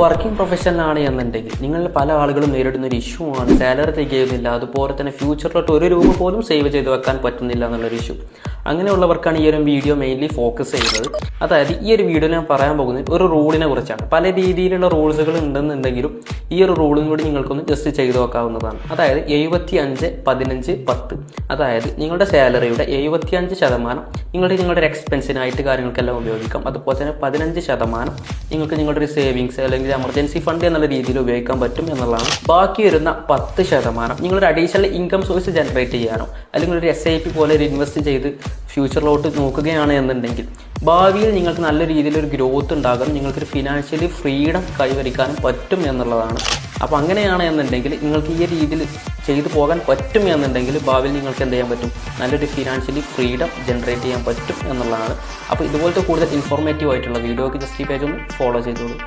Working പ്രൊഫഷണലാണ് എന്നുണ്ടെങ്കിൽ നിങ്ങളിൽ പല ആളുകളും നേരിടുന്ന ഒരു ഇഷ്യൂ ആണ് സാലറി തികയുന്നില്ല, അതുപോലെ തന്നെ ഫ്യൂച്ചറിലോട്ട് ഒരു രൂപ പോലും സേവ് ചെയ്ത് വെക്കാൻ പറ്റുന്നില്ല എന്നുള്ളൊരു ഇഷ്യൂ. അങ്ങനെയുള്ളവർക്കാണ് ഈ ഒരു വീഡിയോ മെയിൻലി ഫോക്കസ് ചെയ്യുന്നത്. അതായത് ഈ ഒരു വീഡിയോ ഞാൻ പറയാൻ പോകുന്നത് ഒരു റൂളിനെ കുറിച്ചാണ്. പല രീതിയിലുള്ള റൂൾസുകൾ ഉണ്ടെന്നുണ്ടെങ്കിലും ഈ ഒരു റൂളും കൂടി നിങ്ങൾക്കൊന്ന് ജസ്റ്റ് ചെയ്തു നോക്കാവുന്നതാണ്. അതായത് 75-15-10. അതായത് നിങ്ങളുടെ സാലറിയുടെ 75% നിങ്ങളുടെ എക്സ്പെൻസിനായിട്ട് കാര്യങ്ങൾക്കെല്ലാം ഉപയോഗിക്കാം. അതുപോലെ തന്നെ 15% നിങ്ങൾക്ക് നിങ്ങളുടെ ഒരു സേവിങ്സ് അല്ലെങ്കിൽ എമർജൻസി ഫണ്ട് എന്നുള്ള രീതിയിൽ ഉപയോഗിക്കാൻ പറ്റും എന്നുള്ളതാണ്. ബാക്കി വരുന്ന 10% നിങ്ങളൊരു അഡീഷണൽ ഇൻകം സോഴ്സ് ജനറേറ്റ് ചെയ്യാനോ അല്ലെങ്കിൽ ഒരു SIP പോലെ ഒരു ഇൻവെസ്റ്റ് ചെയ്ത് ഫ്യൂച്ചറിലോട്ട് നോക്കുകയാണ് എന്നുണ്ടെങ്കിൽ ഭാവിയിൽ നിങ്ങൾക്ക് നല്ല രീതിയിലൊരു ഗ്രോത്ത് ഉണ്ടാകാനും നിങ്ങൾക്കൊരു ഫിനാൻഷ്യലി ഫ്രീഡം കൈവരിക്കാനും പറ്റും എന്നുള്ളതാണ്. അപ്പോൾ അങ്ങനെയാണ് എന്നുണ്ടെങ്കിൽ നിങ്ങൾക്ക് ഈ രീതിയിൽ ചെയ്തു പോകാൻ പറ്റും എന്നുണ്ടെങ്കിൽ ഭാവിയിൽ നിങ്ങൾക്ക് എന്ത് ചെയ്യാൻ പറ്റും, നല്ലൊരു ഫിനാൻഷ്യലി ഫ്രീഡം ജനറേറ്റ് ചെയ്യാൻ പറ്റും എന്നുള്ളതാണ്. അപ്പോൾ ഇതുപോലത്തെ കൂടുതൽ ഇൻഫോർമേറ്റീവ് ആയിട്ടുള്ള വീഡിയോക്ക് ജസ്റ്റ് ഈ പേജ് ഒന്ന് ഫോളോ ചെയ്തോളൂ.